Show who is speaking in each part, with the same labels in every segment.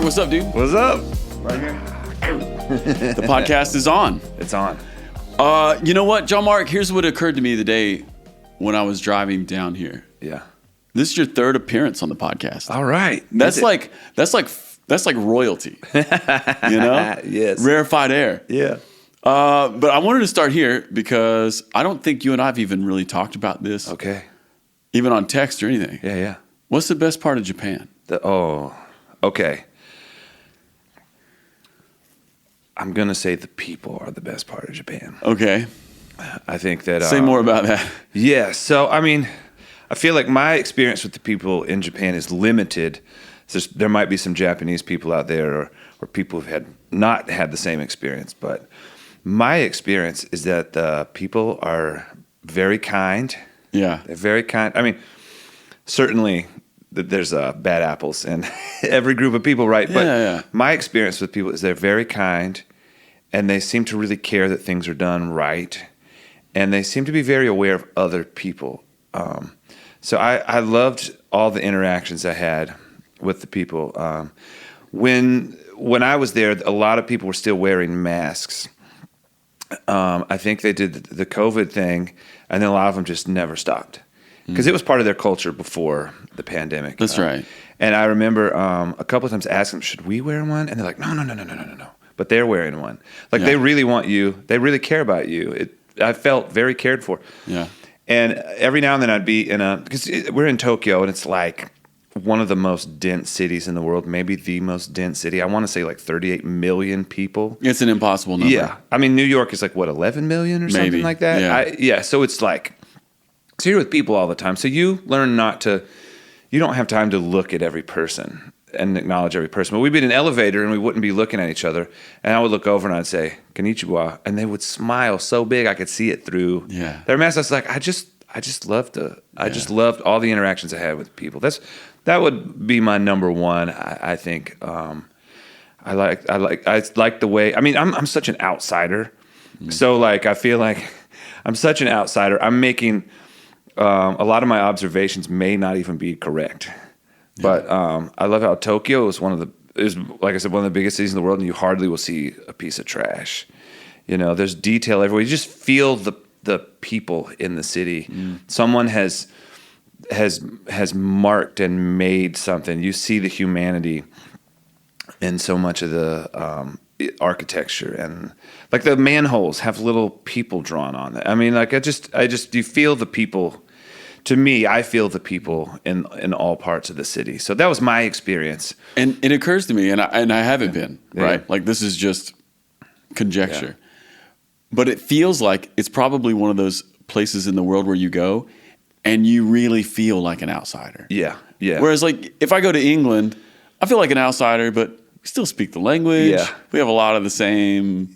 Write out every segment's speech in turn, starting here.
Speaker 1: Mark, what's up, dude?
Speaker 2: What's up? Right here.
Speaker 1: The podcast is on.
Speaker 2: It's on.
Speaker 1: You know what, John Mark? Here's what occurred to me the day when I was driving down here.
Speaker 2: Yeah.
Speaker 1: This is your third appearance on the podcast.
Speaker 2: All right.
Speaker 1: That's like royalty. You know?
Speaker 2: Yes.
Speaker 1: Rarefied air.
Speaker 2: Yeah.
Speaker 1: But I wanted to start here because I don't think you and I have even really talked about this.
Speaker 2: Okay.
Speaker 1: Even on text or anything.
Speaker 2: Yeah.
Speaker 1: What's the best part of Japan?
Speaker 2: Okay. I'm going to say the people are the best part of Japan.
Speaker 1: Okay.
Speaker 2: I think that...
Speaker 1: Say more about that.
Speaker 2: Yeah. So, I mean, I feel like my experience with the people in Japan is limited. There might be some Japanese people out there or people who've not had the same experience. But my experience is that the people are very kind.
Speaker 1: Yeah.
Speaker 2: They're very kind. I mean, certainly... there's bad apples in every group of people, right? But my experience with people is they're very kind, and they seem to really care that things are done right, and they seem to be very aware of other people. So I loved all the interactions I had with the people. When I was there, a lot of people were still wearing masks. I think they did the COVID thing, and then a lot of them just never stopped. Because it was part of their culture before the pandemic.
Speaker 1: That's right.
Speaker 2: And I remember a couple of times asking them, should we wear one? And they're like, no. But they're wearing one. They really want you. They really care about you. I felt very cared for.
Speaker 1: Yeah.
Speaker 2: And every now and then I'd be because we're in Tokyo, and it's like one of the most dense cities in the world, maybe the most dense city. I want to say like 38 million people.
Speaker 1: It's an impossible number.
Speaker 2: Yeah. I mean, New York is like, 11 million or something like that?
Speaker 1: Yeah.
Speaker 2: So it's like... So you're with people all the time. So you learn you don't have time to look at every person and acknowledge every person. But we'd be in an elevator and we wouldn't be looking at each other. And I would look over and I'd say, "Konnichiwa." And they would smile so big I could see it through their mask. I was like, I just loved all the interactions I had with people. That would be my number one, I think. I like the way, I mean, I'm such an outsider. Mm-hmm. So I feel like I'm such an outsider. I'm making... a lot of my observations may not even be correct, but I love how Tokyo is like I said, one of the biggest cities in the world, and you hardly will see a piece of trash. You know, there's detail everywhere. You just feel the people in the city. Someone has marked and made something. You see the humanity in so much of the architecture, and like the manholes have little people drawn on it. I mean, you feel the people. To me, I feel the people in all parts of the city. So that was my experience. And
Speaker 1: it occurs to me, and I haven't been, right? Like, this is just conjecture. Yeah. But it feels like it's probably one of those places in the world where you go and you really feel like an outsider.
Speaker 2: Yeah.
Speaker 1: Whereas, like, if I go to England, I feel like an outsider, but we still speak the language. Yeah. We have a lot of the same,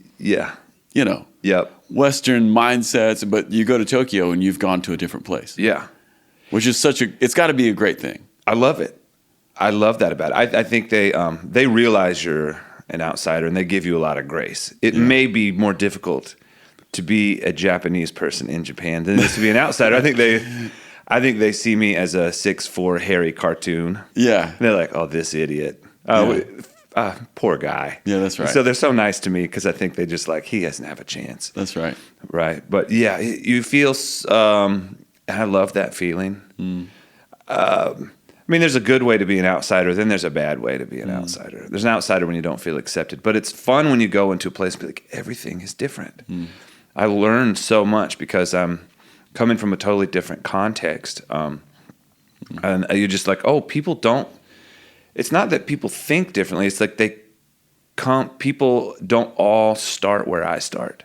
Speaker 1: Western mindsets. But you go to Tokyo and you've gone to a different place. Yeah. Which is it's got to be a great thing.
Speaker 2: I love it. I love that about it. I think they realize you're an outsider, and they give you a lot of grace. It may be more difficult to be a Japanese person in Japan than it is to be an outsider. I think they see me as a 6'4" hairy cartoon. Yeah. And they're like, "Oh, this idiot. Poor guy."
Speaker 1: Yeah, that's right.
Speaker 2: So they're so nice to me because I think they just he doesn't have a chance.
Speaker 1: That's right.
Speaker 2: Right. But yeah, you feel... I love that feeling. I mean, there's a good way to be an outsider. Then there's a bad way to be an outsider. There's an outsider when you don't feel accepted. But it's fun when you go into a place and be like, everything is different. I learned so much because I'm coming from a totally different context. And you're just like, oh, people don't... It's not that people think differently. It's like people don't all start where I start.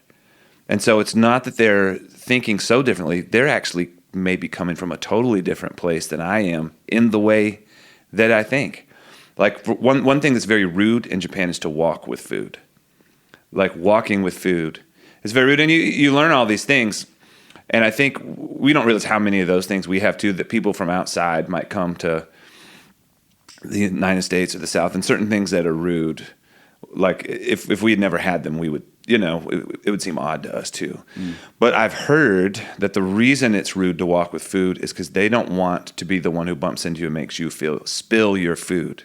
Speaker 2: And so it's not that they're thinking so differently. They're actually... maybe coming from a totally different place than I am in the way that I think. Like one thing that's very rude in Japan is to walk with food. Like walking with food is very rude, and you learn all these things. And I think we don't realize how many of those things we have too, that people from outside might come to the United States or the South, and certain things that are rude. Like if we had never had them, we would you know, it would seem odd to us too. Mm. But I've heard that the reason it's rude to walk with food is because they don't want to be the one who bumps into you and makes you spill your food.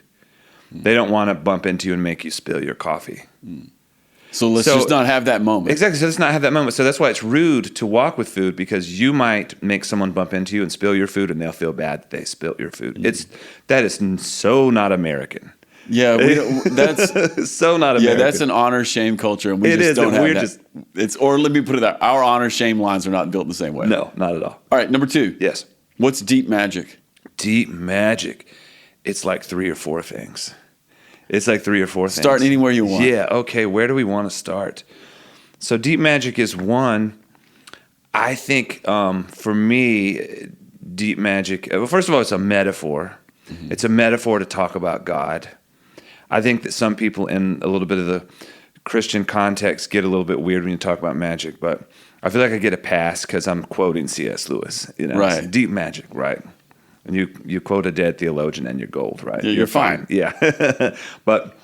Speaker 2: They don't want to bump into you and make you spill your coffee.
Speaker 1: So let's just not have that moment.
Speaker 2: Exactly. So let's not have that moment. So that's why it's rude to walk with food, because you might make someone bump into you and spill your food, and they'll feel bad that they spilt your food. That is so not American.
Speaker 1: Yeah, that's
Speaker 2: so not American.
Speaker 1: Yeah, that's an honor shame culture, and we just don't have that. Or let me put it that our honor shame lines are not built the same way.
Speaker 2: No, not at all.
Speaker 1: All right, number 2.
Speaker 2: Yes.
Speaker 1: What's deep magic?
Speaker 2: Deep magic. It's like 3 or 4 things.
Speaker 1: Start anywhere you want.
Speaker 2: Yeah. Okay. Where do we want to start? So deep magic is one. I think for me, deep magic. Well, first of all, it's a metaphor. Mm-hmm. It's a metaphor to talk about God. I think that some people in a little bit of the Christian context get a little bit weird when you talk about magic, but I feel like I get a pass because I'm quoting C.S. Lewis.
Speaker 1: Right.
Speaker 2: It's deep magic, right? And you quote a dead theologian and you're gold, right?
Speaker 1: Yeah, you're fine.
Speaker 2: Yeah. But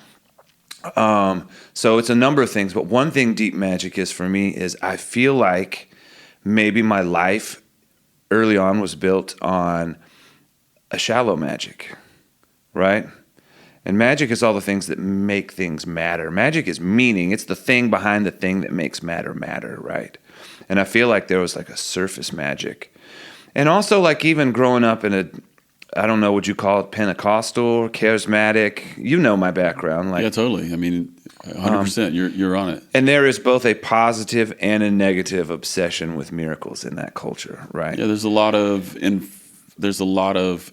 Speaker 2: so it's a number of things, but one thing deep magic is for me is I feel like maybe my life early on was built on a shallow magic, right? And magic is all the things that make things matter. Magic is meaning. It's the thing behind the thing that makes matter, right? And I feel like there was like a surface magic. And also like even growing up in I don't know, would you call it Pentecostal, charismatic? You know my background.
Speaker 1: Yeah, totally. I mean, 100%. You're on it.
Speaker 2: And there is both a positive and a negative obsession with miracles in that culture, right?
Speaker 1: Yeah, there's a lot of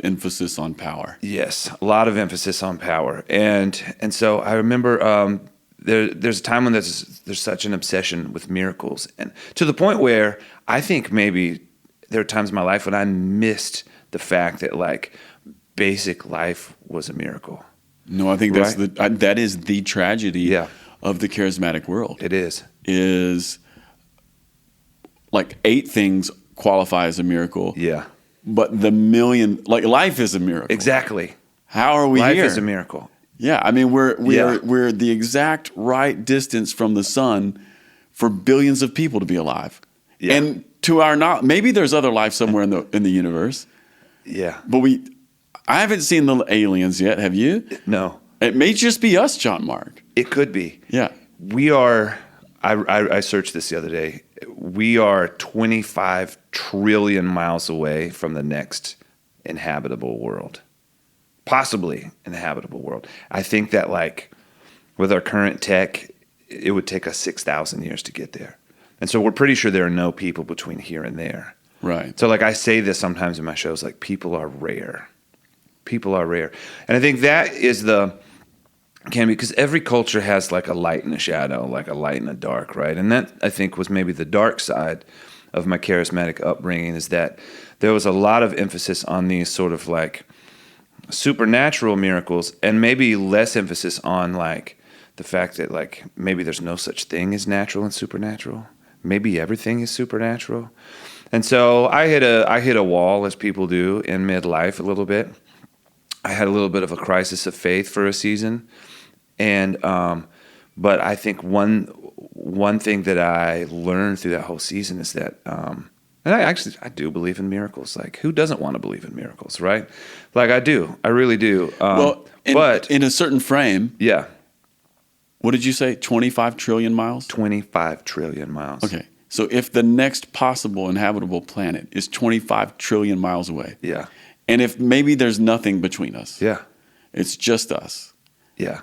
Speaker 1: emphasis on power.
Speaker 2: Yes, a lot of emphasis on power, and so I remember there's a time when there's such an obsession with miracles, and to the point where I think maybe there are times in my life when I missed the fact that like basic life was a miracle.
Speaker 1: No, I think that is the tragedy of the charismatic world.
Speaker 2: It is
Speaker 1: like 8 things qualify as a miracle.
Speaker 2: Yeah.
Speaker 1: But the million, like life is a miracle.
Speaker 2: Exactly.
Speaker 1: How are we
Speaker 2: here? Life
Speaker 1: here?
Speaker 2: is a miracle.
Speaker 1: Yeah, I mean we're the exact right distance from the sun for billions of people to be alive. Yeah. And to our knowledge, maybe there's other life somewhere in the universe.
Speaker 2: Yeah.
Speaker 1: But I haven't seen the aliens yet. Have you?
Speaker 2: No.
Speaker 1: It may just be us, John Mark.
Speaker 2: It could be.
Speaker 1: Yeah.
Speaker 2: We are. I searched this the other day. We are 25 trillion miles away from the next inhabitable world, possibly inhabitable world. I think that like with our current tech, it would take us 6,000 years to get there. And so we're pretty sure there are no people between here and there.
Speaker 1: Right.
Speaker 2: So like I say this sometimes in my shows, like people are rare. People are rare. And I think that is because every culture has like a light and a shadow, like a light and a dark, right? And that I think was maybe the dark side of my charismatic upbringing, is that there was a lot of emphasis on these sort of like supernatural miracles and maybe less emphasis on like the fact that like maybe there's no such thing as natural and supernatural. Maybe everything is supernatural. And so I hit a wall, as people do in midlife a little bit. I had a little bit of a crisis of faith for a season. And but I think one thing that I learned through that whole season is that and I do believe in miracles. Like, who doesn't want to believe in miracles, right? Like, I do. I really do. But
Speaker 1: in a certain frame.
Speaker 2: Yeah.
Speaker 1: What did you say? 25 trillion miles?
Speaker 2: 25 trillion miles.
Speaker 1: Okay. So if the next possible inhabitable planet is 25 trillion miles away.
Speaker 2: Yeah.
Speaker 1: And if maybe there's nothing between us.
Speaker 2: Yeah.
Speaker 1: It's just us.
Speaker 2: Yeah.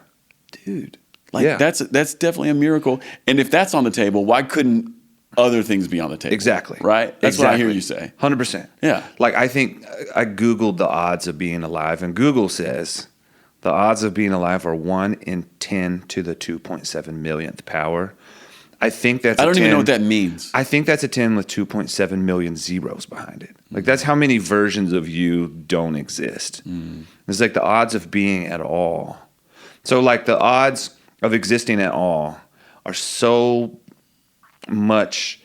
Speaker 1: Dude. Like that's definitely a miracle. And if that's on the table, why couldn't other things be on the table?
Speaker 2: Exactly.
Speaker 1: Right? That's what I hear you say.
Speaker 2: 100%.
Speaker 1: Yeah.
Speaker 2: Like, I think I Googled the odds of being alive, and Google says the odds of being alive are 1 in 10 to the 2.7 millionth power. I think that's
Speaker 1: I don't even know what that means.
Speaker 2: I think that's a 10 with 2.7 million zeros behind it. Like, that's how many versions of you don't exist. It's like the odds of being at all. So, like, the odds of existing at all are so much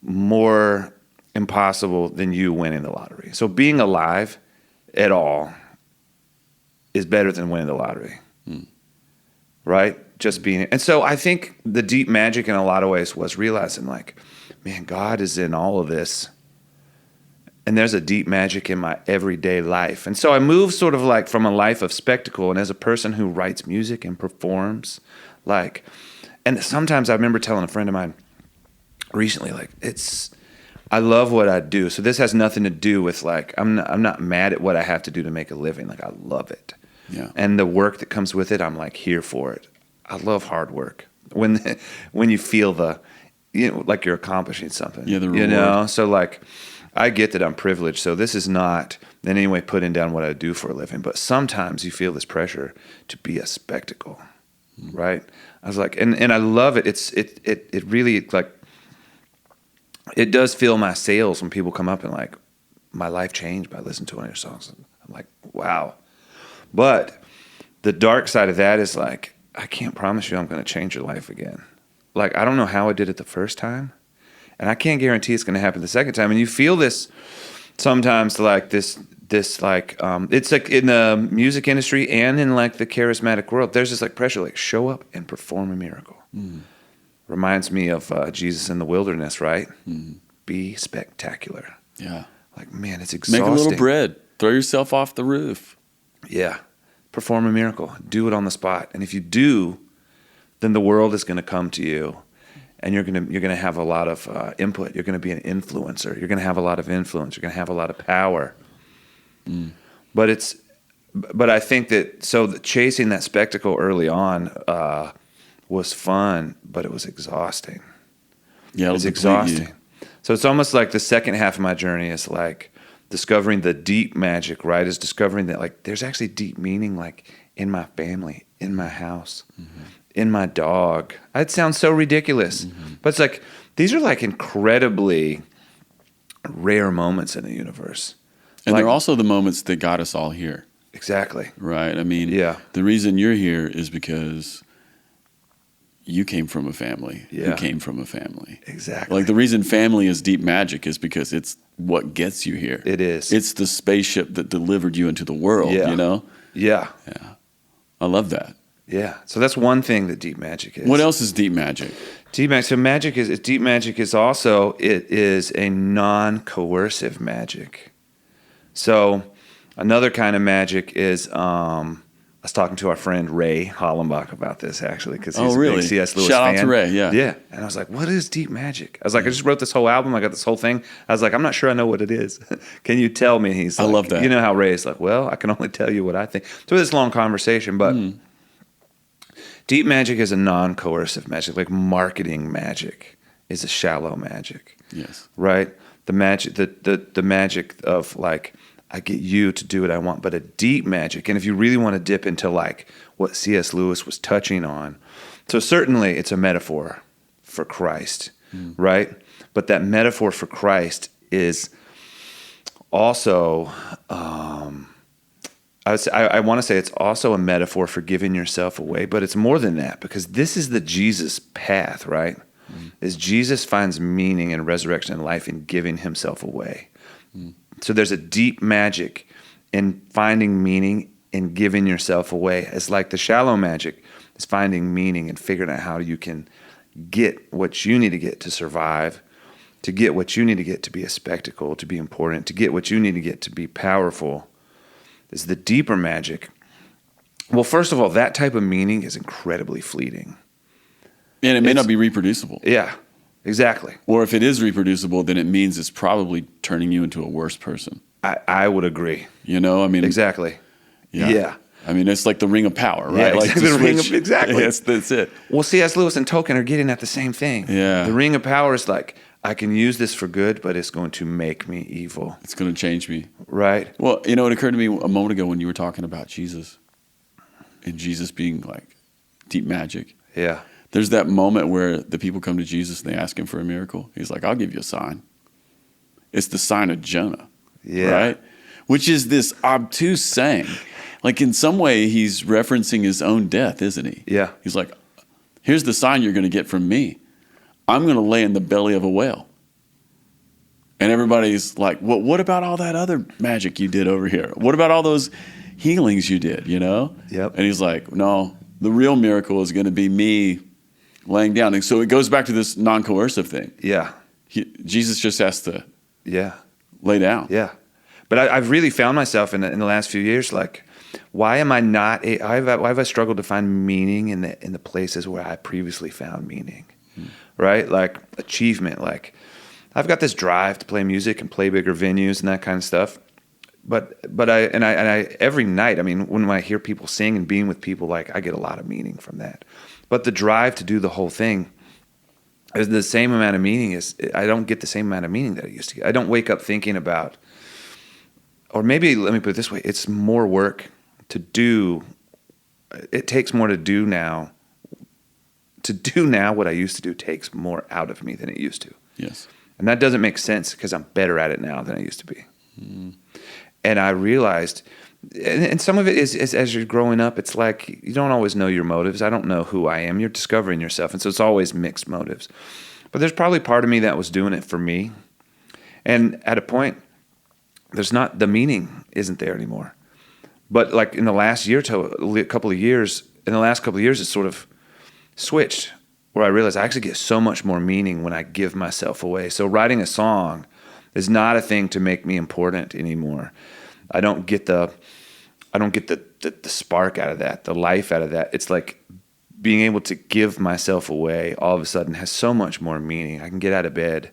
Speaker 2: more impossible than you winning the lottery. So being alive at all is better than winning the lottery. Right? Just being. And so I think the deep magic in a lot of ways was realizing, like, man, God is in all of this. And there's a deep magic in my everyday life. And so I moved sort of like from a life of spectacle, and as a person who writes music and performs, like, and sometimes I remember telling a friend of mine recently, like, I love what I do. So this has nothing to do with like, I'm not mad at what I have to do to make a living. Like, I love it.
Speaker 1: Yeah.
Speaker 2: And the work that comes with it, I'm like here for it. I love hard work. When you feel like you're accomplishing something.
Speaker 1: Yeah, the reward.
Speaker 2: So like, I get that I'm privileged. So this is not in any way putting down what I do for a living, but sometimes you feel this pressure to be a spectacle, right? I was like, and I love it. It really like, it does fill my sails when people come up and like, my life changed by listening to one of your songs. I'm like, wow. But the dark side of that is like, I can't promise you I'm going to change your life again. Like, I don't know how I did it the first time, and I can't guarantee it's going to happen the second time. And you feel this sometimes, like this like, it's like in the music industry and in like the charismatic world, there's this like pressure, like show up and perform a miracle. Reminds me of Jesus in the wilderness, right? Be spectacular.
Speaker 1: Yeah.
Speaker 2: Like, man, it's exhausting.
Speaker 1: Make a little bread. Throw yourself off the roof.
Speaker 2: Yeah. Perform a miracle. Do it on the spot. And if you do, then the world is going to come to you, and you're going to have a lot of input. You're going to be an influencer. You're going to have a lot of influence. You're going to have a lot of power. But I think that chasing that spectacle early on was fun, but it was exhausting.
Speaker 1: Yeah,
Speaker 2: it was exhausting. So it's almost like the second half of my journey is like discovering the deep magic, right? Is discovering that like there's actually deep meaning like in my family, in my house, in my dog. It sounds so ridiculous, but it's like these are like incredibly rare moments in the universe.
Speaker 1: And
Speaker 2: like,
Speaker 1: they're also the moments that got us all here.
Speaker 2: Exactly.
Speaker 1: Right? I mean,
Speaker 2: yeah.
Speaker 1: The reason you're here is because you came from a family who came from a family.
Speaker 2: Exactly.
Speaker 1: Like the reason family is deep magic is because it's what gets you here.
Speaker 2: It is.
Speaker 1: It's the spaceship that delivered you into the world, you know?
Speaker 2: Yeah.
Speaker 1: Yeah. I love that.
Speaker 2: Yeah. So that's one thing that deep magic is.
Speaker 1: What else is deep magic?
Speaker 2: Deep magic. So deep magic is also, it is a non-coercive magic. So another kind of magic is, I was talking to our friend Ray Hollenbach about this actually, because he's a big C.S. Lewis fan.
Speaker 1: Shout out to Ray, yeah.
Speaker 2: Yeah. And I was like, what is deep magic? I was like, I just wrote this whole album. I got this whole thing. I was like, I'm not sure I know what it is. Can you tell me? And he's like,
Speaker 1: I love that.
Speaker 2: You know how Ray's like, well, I can only tell you what I think. So this long conversation, but deep magic is a non-coercive magic, like marketing magic is a shallow magic.
Speaker 1: Yes.
Speaker 2: Right? The magic, the magic of like, I get you to do what I want, but a deep magic. And if you really want to dip into like what C.S. Lewis was touching on, so certainly it's a metaphor for Christ, right? But that metaphor for Christ is also, I want to say it's also a metaphor for giving yourself away, but it's more than that, because this is the Jesus path, right? Is Jesus finds meaning in resurrection and life in giving himself away. So there's a deep magic in finding meaning in giving yourself away. It's like the shallow magic is finding meaning and figuring out how you can get what you need to get to survive, to get what you need to get to be a spectacle, to be important, to get what you need to get to be powerful. Is the deeper magic. Well, first of all, that type of meaning is incredibly fleeting.
Speaker 1: And it may not be reproducible.
Speaker 2: Yeah. Exactly.
Speaker 1: Or if it is reproducible, then it means it's probably turning you into a worse person.
Speaker 2: I would agree.
Speaker 1: You know, I mean.
Speaker 2: Exactly. Yeah.
Speaker 1: I mean, it's like the ring of power, right?
Speaker 2: Yeah,
Speaker 1: like
Speaker 2: exactly. Exactly.
Speaker 1: That's it.
Speaker 2: Well, C.S. Lewis and Tolkien are getting at the same thing.
Speaker 1: Yeah.
Speaker 2: The ring of power is like, I can use this for good, but it's going to make me evil.
Speaker 1: It's going to change me.
Speaker 2: Right.
Speaker 1: Well, you know, it occurred to me a moment ago when you were talking about Jesus and Jesus being like deep magic.
Speaker 2: Yeah.
Speaker 1: There's that moment where the people come to Jesus and they ask him for a miracle. He's like, I'll give you a sign. It's the sign of Jonah.
Speaker 2: Yeah.
Speaker 1: Right? Which is this obtuse saying. Like in some way, he's referencing his own death, isn't he?
Speaker 2: Yeah.
Speaker 1: He's like, here's the sign you're going to get from me. I'm going to lay in the belly of a whale. And everybody's like, well, what about all that other magic you did over here? What about all those healings you did, you know?
Speaker 2: Yep.
Speaker 1: And he's like, no, the real miracle is going to be me laying down. And so it goes back to this non-coercive thing.
Speaker 2: Yeah.
Speaker 1: Jesus just has to lay down.
Speaker 2: Yeah. But I've really found myself in the last few years, like, why am I not? Why have I struggled to find meaning in the places where I previously found meaning, right? Like achievement. Like I've got this drive to play music and play bigger venues and that kind of stuff. But I every night, I mean, when I hear people sing and being with people, like I get a lot of meaning from that. But the drive to do the whole thing is the same amount of meaning. I don't get the same amount of meaning that I used to get. I don't wake up thinking about. Or maybe, let me put it this way, it's more work to do. It takes more to do now. To do now what I used to do takes more out of me than it used to.
Speaker 1: Yes.
Speaker 2: And that doesn't make sense because I'm better at it now than I used to be. And I realized, and some of it is as you're growing up, it's like you don't always know your motives. I don't know who I am. You're discovering yourself. And so it's always mixed motives. But there's probably part of me that was doing it for me. And at a point, the meaning isn't there anymore. But like in the last couple of years, it's sort of switched where I realized I actually get so much more meaning when I give myself away. So writing a song is not a thing to make me important anymore. I don't get the spark out of that, the life out of that. It's like being able to give myself away all of a sudden has so much more meaning. I can get out of bed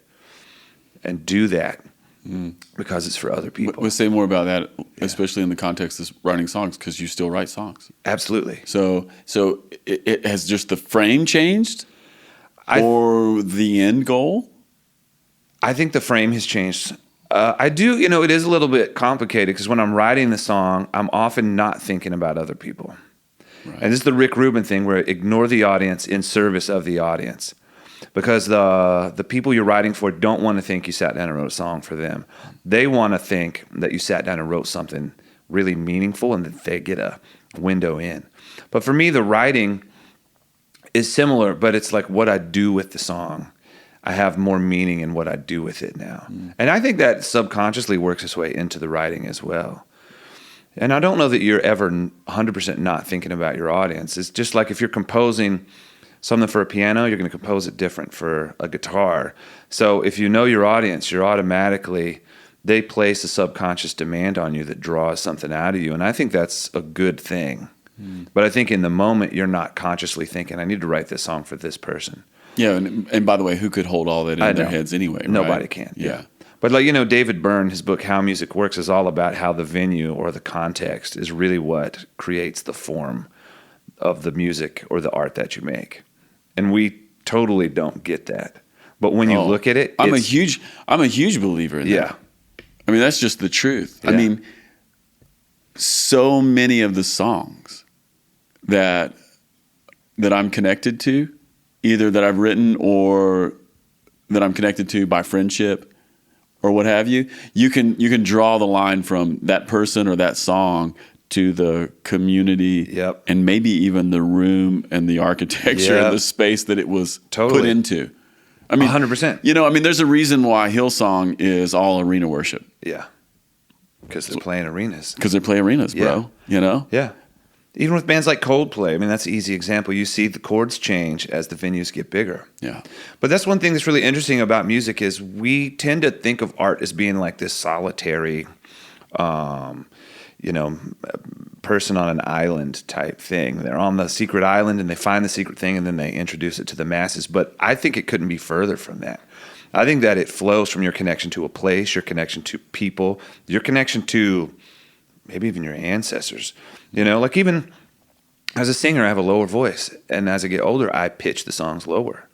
Speaker 2: and do that. Because it's for other people.
Speaker 1: We'll say more about that, especially in the context of writing songs, because you still write songs.
Speaker 2: Absolutely.
Speaker 1: So it has just the frame changed, or the end goal?
Speaker 2: I think the frame has changed. I do, it is a little bit complicated because when I'm writing the song, I'm often not thinking about other people. Right. And this is the Rick Rubin thing where ignore the audience in service of the audience. Because the people you're writing for don't want to think you sat down and wrote a song for them. They want to think that you sat down and wrote something really meaningful and that they get a window in. But for me, the writing is similar, but it's like what I do with the song. I have more meaning in what I do with it now. And I think that subconsciously works its way into the writing as well. And I don't know that you're ever 100% not thinking about your audience. It's just like if you're composing something for a piano, you're going to compose it different for a guitar. So if you know your audience, they place a subconscious demand on you that draws something out of you. And I think that's a good thing. But I think in the moment, you're not consciously thinking, I need to write this song for this person.
Speaker 1: Yeah, and by the way, who could hold all that in their heads anyway? Right?
Speaker 2: Nobody can.
Speaker 1: Yeah.
Speaker 2: But David Byrne, his book, How Music Works, is all about how the venue or the context is really what creates the form of the music or the art that you make. And we totally don't get that. But when you look at it,
Speaker 1: I'm a huge believer in that. I mean, that's just the truth.
Speaker 2: Yeah.
Speaker 1: I mean, so many of the songs that I'm connected to, either that I've written or that I'm connected to by friendship or what have you, you can draw the line from that person or that song to the community, and maybe even the room and the architecture and the space that it was put into. I mean,
Speaker 2: 100%.
Speaker 1: There's a reason why Hillsong is all arena worship.
Speaker 2: Yeah. Because they're playing arenas.
Speaker 1: Because they play arenas, bro.
Speaker 2: Yeah. Even with bands like Coldplay, I mean, that's an easy example. You see the chords change as the venues get bigger.
Speaker 1: Yeah.
Speaker 2: But that's one thing that's really interesting about music is we tend to think of art as being like this solitary, person on an island type thing. They're on the secret island and they find the secret thing and then they introduce it to the masses. But I think it couldn't be further from that. I think that it flows from your connection to a place, your connection to people, your connection to maybe even your ancestors. Like even as a singer, I have a lower voice. And as I get older, I pitch the songs lower.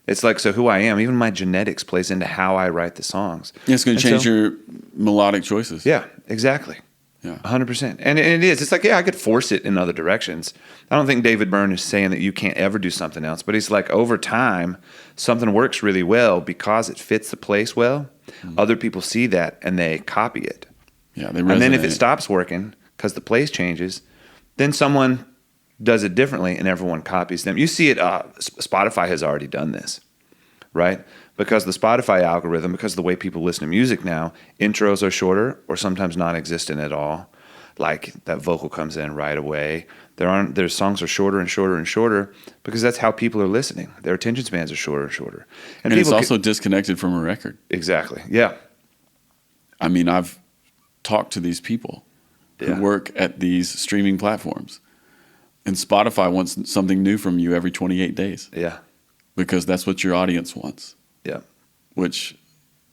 Speaker 2: It's like, so who I am, even my genetics plays into how I write the songs.
Speaker 1: Yeah, it's going to change your melodic choices.
Speaker 2: Yeah, exactly.
Speaker 1: Yeah,
Speaker 2: 100%. And it is. It's like, I could force it in other directions. I don't think David Byrne is saying that you can't ever do something else, but he's like, over time, something works really well because it fits the place well. Other people see that and they copy it.
Speaker 1: Yeah, they resonate.
Speaker 2: And then if it stops working because the place changes, then someone does it differently and everyone copies them. You see it, Spotify has already done this, right? Because the Spotify algorithm, because of the way people listen to music now, intros are shorter or sometimes non-existent at all. Like that vocal comes in right away. Their songs are shorter and shorter and shorter because that's how people are listening. Their attention spans are shorter and shorter.
Speaker 1: And it's also disconnected from a record.
Speaker 2: Exactly, yeah.
Speaker 1: I mean, I've talked to these people who work at these streaming platforms, and Spotify wants something new from you every 28 days.
Speaker 2: Yeah.
Speaker 1: Because that's what your audience wants.
Speaker 2: Yeah.
Speaker 1: Which,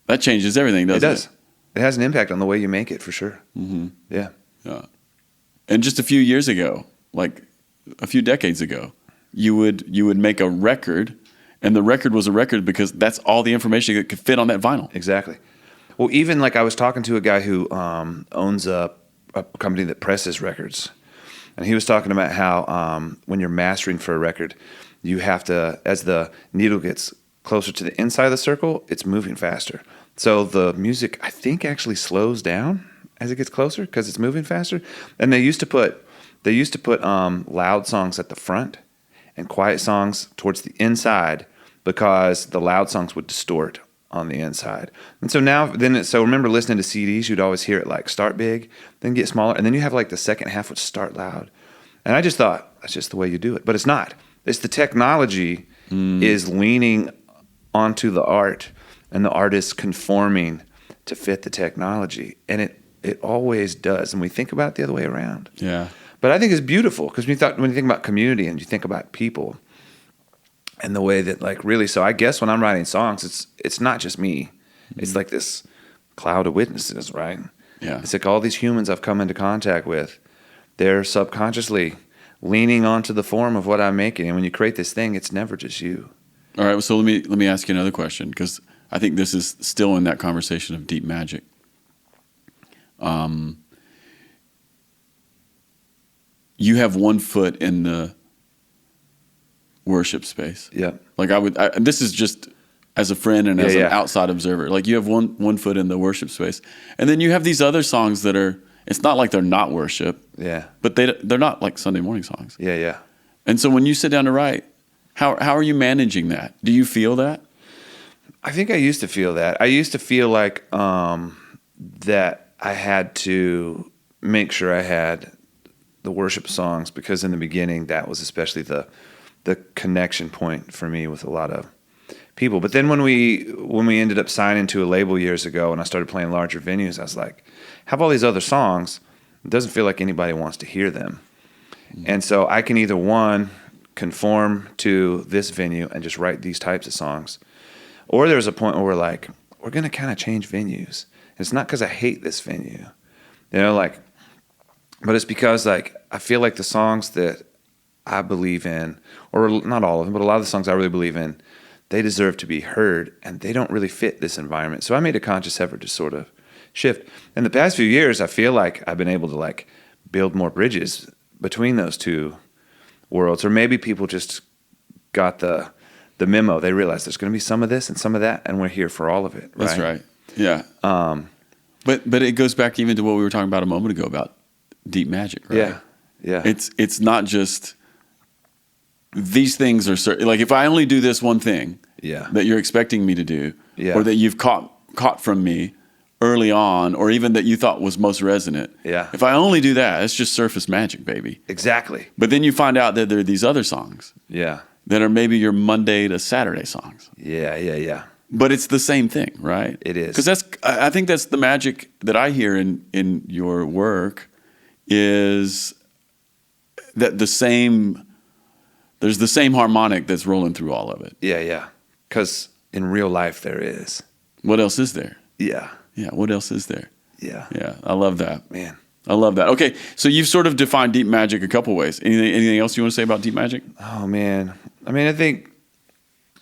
Speaker 1: that changes everything, doesn't it?
Speaker 2: It does. It has an impact on the way you make it, for sure.
Speaker 1: Mm-hmm.
Speaker 2: Yeah.
Speaker 1: Yeah. And just a few years ago, like a few decades ago, you would make a record, and the record was a record because that's all the information that could fit on that vinyl.
Speaker 2: Exactly. Well, even like I was talking to a guy who owns a company that presses records, and he was talking about how when you're mastering for a record, you have to, as the needle gets closer to the inside of the circle, it's moving faster. So the music, I think, actually slows down as it gets closer because it's moving faster. And they used to put loud songs at the front and quiet songs towards the inside because the loud songs would distort on the inside. And so now, so remember listening to CDs, you'd always hear it like start big, then get smaller, and then you have like the second half would start loud. And I just thought, that's just the way you do it. But it's not. It's the technology is leaning onto the art, and the art is conforming to fit the technology. And it always does. And we think about it the other way around.
Speaker 1: Yeah.
Speaker 2: But I think it's beautiful because when you think about community and you think about people and the way that, like, really, so I guess when I'm writing songs, it's not just me. It's like this cloud of witnesses, right?
Speaker 1: Yeah.
Speaker 2: It's like all these humans I've come into contact with, they're subconsciously leaning onto the form of what I'm making. And when you create this thing, it's never just you.
Speaker 1: All right. So let me ask you another question, because I think this is still in that conversation of deep magic. You have one foot in the worship space.
Speaker 2: Yeah.
Speaker 1: Like this is just as a friend and as an outside observer. Like, you have one foot in the worship space, and then you have these other songs that are. It's not like they're not worship.
Speaker 2: Yeah.
Speaker 1: But they're not like Sunday morning songs.
Speaker 2: Yeah. Yeah.
Speaker 1: And so when you sit down to write, how are you managing that? Do you feel that?
Speaker 2: I think I used to feel that. I used to feel like that I had to make sure I had the worship songs, because in the beginning that was especially the connection point for me with a lot of people. But then when we ended up signing to a label years ago and I started playing larger venues, I was like, have all these other songs. It doesn't feel like anybody wants to hear them. Mm-hmm. And so I can either, one, conform to this venue and just write these types of songs, or there's a point where we're like, we're going to kind of change venues. And it's not because I hate this venue, but it's because, like, I feel like the songs that I believe in, or not all of them, but a lot of the songs I really believe in, they deserve to be heard, and they don't really fit this environment. So I made a conscious effort to sort of shift. In the past few years, I feel like I've been able to, like, build more bridges between those two worlds. Or maybe people just got the memo. They realized there's going to be some of this and some of that, and we're here for all of it. Right?
Speaker 1: That's right. Yeah. But it goes back even to what we were talking about a moment ago about deep magic, right?
Speaker 2: Yeah. Yeah.
Speaker 1: It's not just these things are certain. Like, if I only do this one thing that you're expecting me to do, or that you've caught from me early on, or even that you thought was most resonant.
Speaker 2: Yeah.
Speaker 1: If I only do that, it's just surface magic, baby.
Speaker 2: Exactly.
Speaker 1: But then you find out that there are these other songs.
Speaker 2: Yeah.
Speaker 1: That are maybe your Monday to Saturday songs.
Speaker 2: Yeah.
Speaker 1: But it's the same thing, right?
Speaker 2: It is.
Speaker 1: Because I think that's the magic that I hear in your work, is that there's the same harmonic that's rolling through all of it.
Speaker 2: Yeah. Because in real life there is.
Speaker 1: What else is there?
Speaker 2: Yeah.
Speaker 1: Yeah, what else is there?
Speaker 2: Yeah.
Speaker 1: Yeah, I love that.
Speaker 2: Man.
Speaker 1: I love that. Okay, so you've sort of defined deep magic a couple ways. Anything else you want to say about deep magic?
Speaker 2: Oh, man. I mean, I think,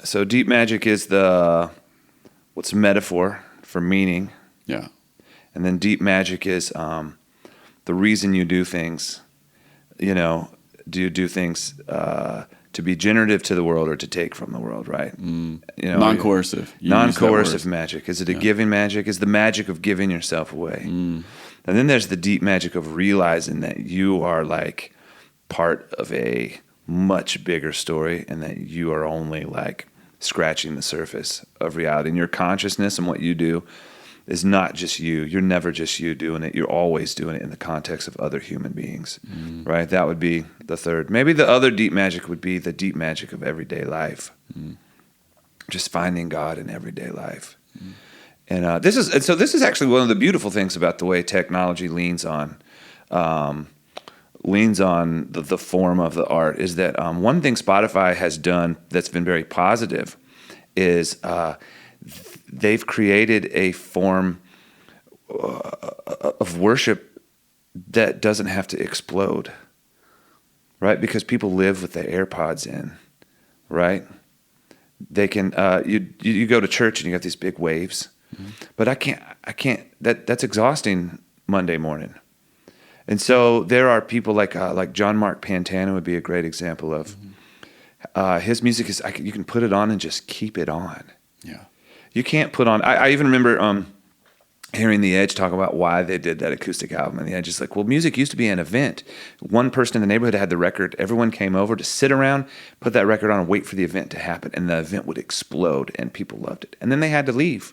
Speaker 2: so deep magic is what's metaphor for meaning.
Speaker 1: Yeah.
Speaker 2: And then deep magic is the reason you do things. Do you do things to be generative to the world or to take from the world, right?
Speaker 1: Non-coercive.
Speaker 2: Non-coercive magic. Is it a giving magic? Is the magic of giving yourself away? And then there's the deep magic of realizing that you are, like, part of a much bigger story, and that you are only, like, scratching the surface of reality. And your consciousness and what you do is not just you. You're never just you doing it. You're always doing it in the context of other human beings, right? That would be the third. Maybe the other deep magic would be the deep magic of everyday life. Just finding God in everyday life. And this is actually one of the beautiful things about the way technology leans on the form of the art is that one thing Spotify has done that's been very positive is they've created a form of worship that doesn't have to explode, right? Because people live with their AirPods in, right? They can you go to church and you got these big waves, but I can't. That's exhausting Monday morning. And so there are people like John Mark Pantana would be a great example of. His music is you can put it on and just keep it on.
Speaker 1: Yeah,
Speaker 2: you can't put on. I even remember hearing The Edge talk about why they did that acoustic album. And The Edge is like, well, music used to be an event. One person in the neighborhood had the record. Everyone came over to sit around, put that record on, and wait for the event to happen. And the event would explode, and people loved it. And then they had to leave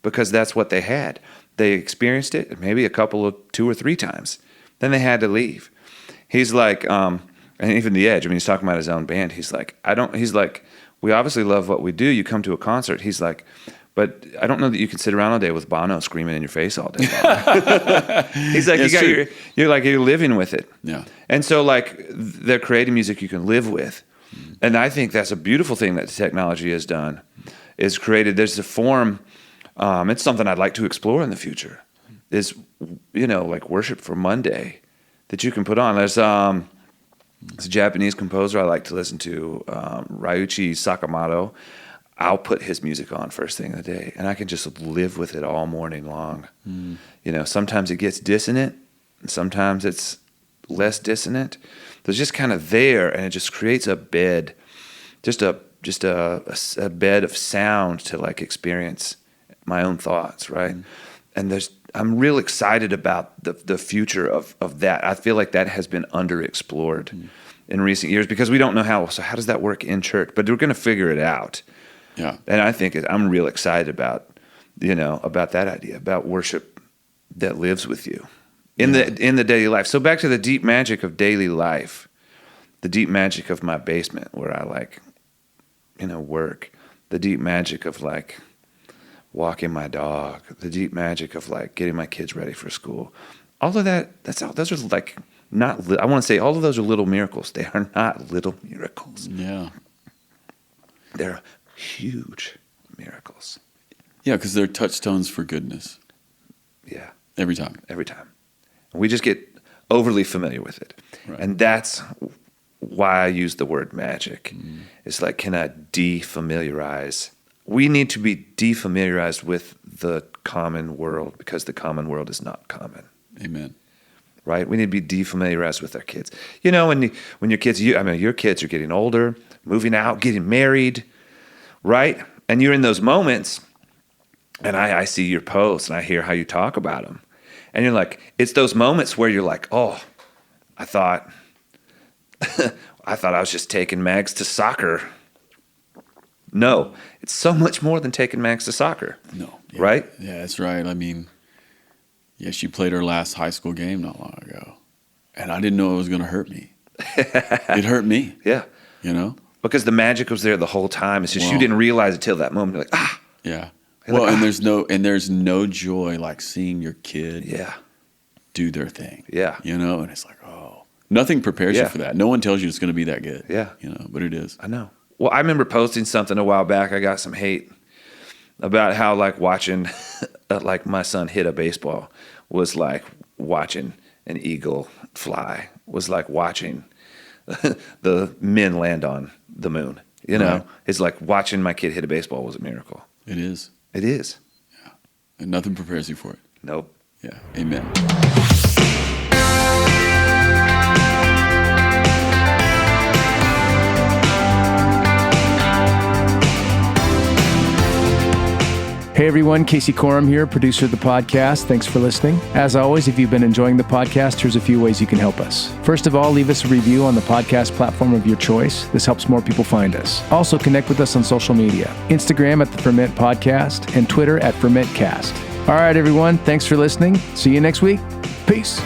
Speaker 2: because that's what they had. They experienced it maybe two or three times. Then they had to leave. He's like, and even The Edge, I mean, he's talking about his own band. He's like, we obviously love what we do. You come to a concert. He's like, but I don't know that you can sit around all day with Bono screaming in your face all day long. He's like, you're living with it.
Speaker 1: Yeah.
Speaker 2: And so like they're creating music you can live with. And I think that's a beautiful thing that technology has done is created. There's a form, it's something I'd like to explore in the future is, like Worship for Monday that you can put on. There's a Japanese composer I like to listen to, Ryuichi Sakamoto. I'll put his music on first thing of the day, and I can just live with it all morning long. Sometimes it gets dissonant, and sometimes it's less dissonant. But it's just kind of there, and it just creates a bed, just a bed of sound to like experience my own thoughts, right? And I'm real excited about the future of that. I feel like that has been underexplored in recent years because we don't know how does that work in church? But we're going to figure it out.
Speaker 1: Yeah.
Speaker 2: And I think I'm real excited about that idea, about worship that lives with you in the daily life. So back to the deep magic of daily life, the deep magic of my basement where I work, the deep magic of like walking my dog, the deep magic of like getting my kids ready for school. All of that, those are like I want to say all of those are little miracles. They are not little miracles.
Speaker 1: Yeah.
Speaker 2: They're huge miracles.
Speaker 1: Yeah, because they're touchstones for goodness.
Speaker 2: Yeah.
Speaker 1: Every time.
Speaker 2: We just get overly familiar with it.
Speaker 1: Right.
Speaker 2: And that's why I use the word magic. It's like, can I defamiliarize? We need to be defamiliarized with the common world because the common world is not common.
Speaker 1: Amen.
Speaker 2: Right? We need to be defamiliarized with our kids. When your kids, your kids are getting older, moving out, getting married, right? And you're in those moments, and I see your posts, and I hear how you talk about them. And you're like, it's those moments where you're like, oh, I thought I was just taking Mags to soccer. No, it's so much more than taking Mags to soccer.
Speaker 1: No. Yeah,
Speaker 2: right?
Speaker 1: Yeah, that's right. I mean, she played her last high school game not long ago, and I didn't know it was going to hurt me. It hurt me.
Speaker 2: Yeah. Because the magic was there the whole time. It's just you didn't realize it till that moment. You're like, ah.
Speaker 1: Yeah.
Speaker 2: You're like,
Speaker 1: and there's no joy like seeing your kid do their thing.
Speaker 2: Yeah.
Speaker 1: And it's like, oh, nothing prepares you for that. No one tells you it's going to be that good.
Speaker 2: Yeah.
Speaker 1: But it is.
Speaker 2: I know. Well, I remember posting something a while back. I got some hate about how like watching like my son hit a baseball was like watching an eagle fly, was like watching the men land on the moon.
Speaker 1: Right.
Speaker 2: It's like watching my kid hit a baseball was a miracle.
Speaker 1: It is.
Speaker 2: It is.
Speaker 1: Yeah. And nothing prepares you for it.
Speaker 2: Nope.
Speaker 1: Yeah. Amen.
Speaker 3: Hey everyone, Casey Corum here, producer of the podcast. Thanks for listening. As always, if you've been enjoying the podcast, here's a few ways you can help us. First of all, leave us a review on the podcast platform of your choice. This helps more people find us. Also, connect with us on social media. Instagram at the Ferment Podcast and Twitter at FermentCast. All right, everyone, thanks for listening. See you next week. Peace.